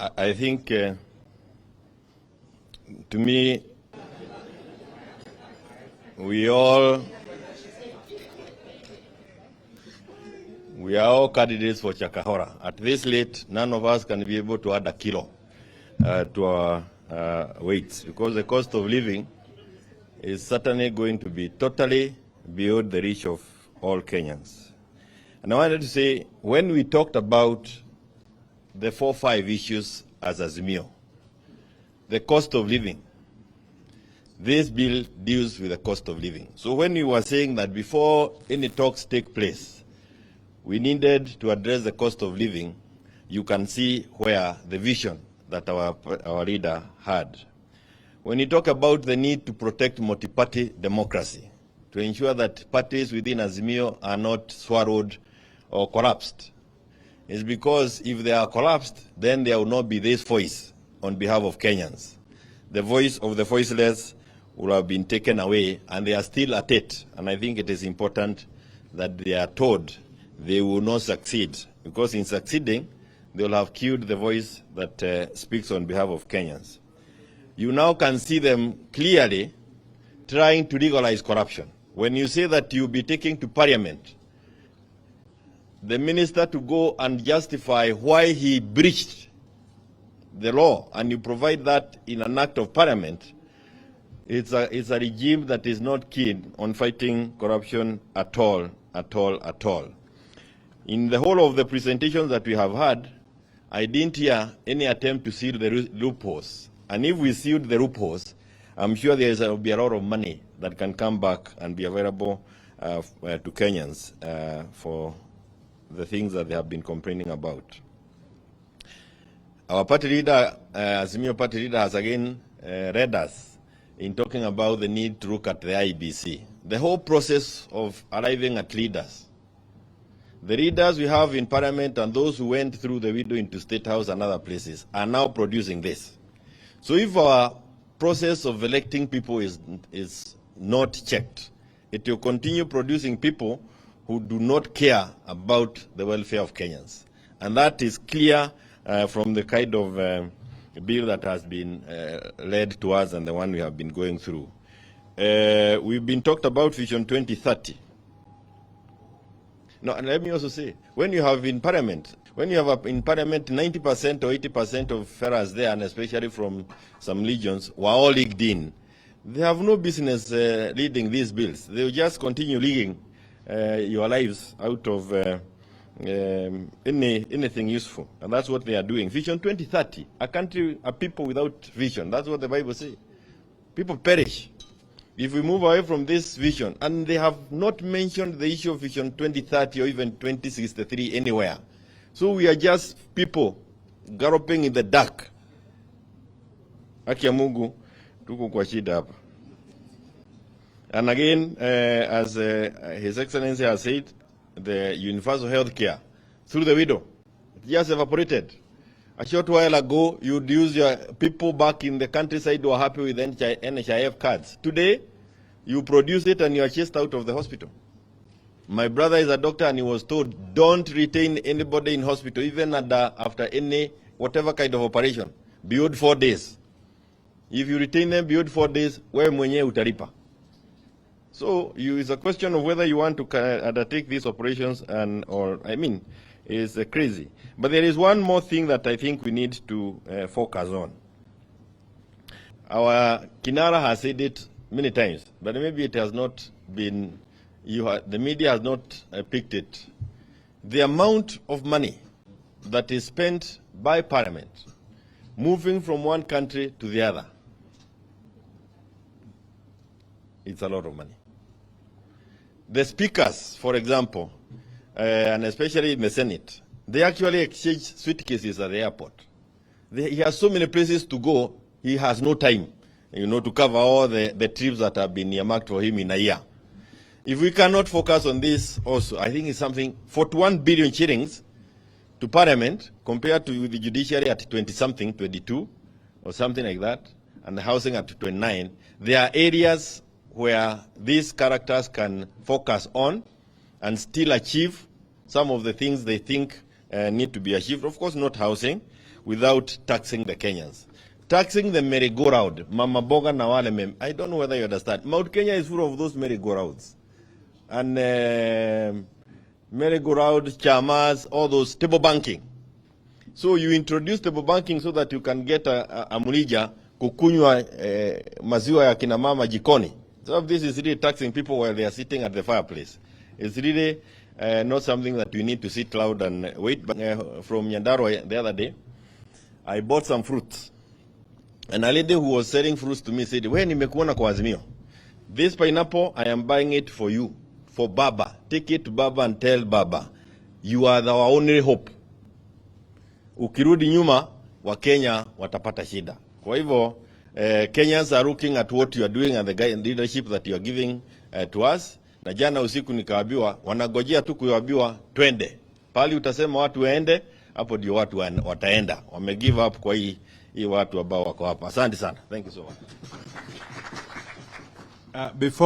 I think, to me, we are all candidates for Chakahora. At this late, none of us can be able to add a kilo to our weights, because the cost of living is certainly going to be totally beyond the reach of all Kenyans. And I wanted to say, when we talked about the 4-5 issues as Azimio, the cost of living, this bill deals with the cost of living. So when you were saying that before any talks take place, we needed to address the cost of living, you can see where the vision that our leader had. When you talk about the need to protect multi-party democracy, to ensure that parties within Azimio are not swallowed or collapsed, it's because if they are collapsed, then there will not be this voice on behalf of Kenyans. The voice of the voiceless will have been taken away, and they are still at it. And I think it is important that they are told they will not succeed, because in succeeding, they will have killed the voice that speaks on behalf of Kenyans. You now can see them clearly trying to legalize corruption. When you say that you'll be taking to Parliament the minister to go and justify why he breached the law, and you provide that in an act of Parliament, it's a regime that is not keen on fighting corruption at all. In the whole of the presentations that we have had, I didn't hear any attempt to seal the loopholes. And if we sealed the loopholes, I'm sure there will be a lot of money that can come back and be available to Kenyans for the things that they have been complaining about. Our party leader, Azimio party leader, has again read us in talking about the need to look at the IBC. The whole process of arriving at leaders. The leaders we have in Parliament and those who went through the window into State House and other places are now producing this. So if our process of electing people is not checked, it will continue producing people who do not care about the welfare of Kenyans. And that is clear from the kind of bill that has been led to us and the one we have been going through. We've been talked about Vision 2030. Now, and let me also say, when you have in Parliament, 90% or 80% of fellows there, and especially from some regions, were all leagued in. They have no business leading these bills. They will just continue leaguing your lives out of anything useful. And that's what they are doing. Vision 2030, a people without vision. That's what the Bible says. People perish if we move away from this vision. And they have not mentioned the issue of Vision 2030 or even 2063 anywhere. So we are just people galloping in the dark. Haki ya Mungu, tuko kwa shida hapa. And again, as His Excellency has said, the universal health care through the widow, it just evaporated. A short while ago, you'd use your people back in the countryside who are happy with NHIF cards. Today, you produce it and you are chased out of the hospital. My brother is a doctor and he was told, don't retain anybody in hospital, even after any, whatever kind of operation, beyond 4 days. If you retain them beyond 4 days, wewe mwenyewe utalipa. So it's a question of whether you want to undertake these operations is crazy. But there is one more thing that I think we need to focus on. Our Kinara has said it many times, but maybe it has not been, the media has not picked it. The amount of money that is spent by Parliament moving from one country to the other, it's a lot of money. The speakers, for example, and especially in the Senate, they actually exchange suitcases at the airport. He has so many places to go, he has no time, to cover all the trips that have been earmarked for him in a year. If we cannot focus on this also, I think it's something, 41 billion shillings to Parliament compared to the judiciary at 20-something, 22, or something like that, and the housing at 29. There are areas where these characters can focus on and still achieve some of the things they think need to be achieved. Of course, not housing. without taxing the Kenyans. Taxing the merry-go-round, Mama Boga na wale mem. I don't know whether you understand. Mount Kenya is full of those merry-go-rounds. And merry-go-round, chamas, all those table banking. So you introduce table banking so that you can get a mrija kukunywa maziwa ya kina mama jikoni. So this is really taxing people while they are sitting at the fireplace. It's really not something that you need to sit loud and wait. But, from Nyandarua the other day, I bought some fruits. And a lady who was selling fruits to me said, "When nimekuona kwa Azimio, this pineapple, I am buying it for you, for Baba. Take it to Baba and tell Baba, you are our only hope. Ukirudi nyuma, wa Kenya watapata shida." Kwa hivyo, Kenyans are looking at what you are doing and the leadership that you are giving to us. Na jana usiku nikawaambiwa, wanagojea tu kuambiwa twende. Pali utasema watu waende, hapo ndio watu wataenda. Wame give up kwa hii watu ambao wako hapa. Asante sana. Thank you so much.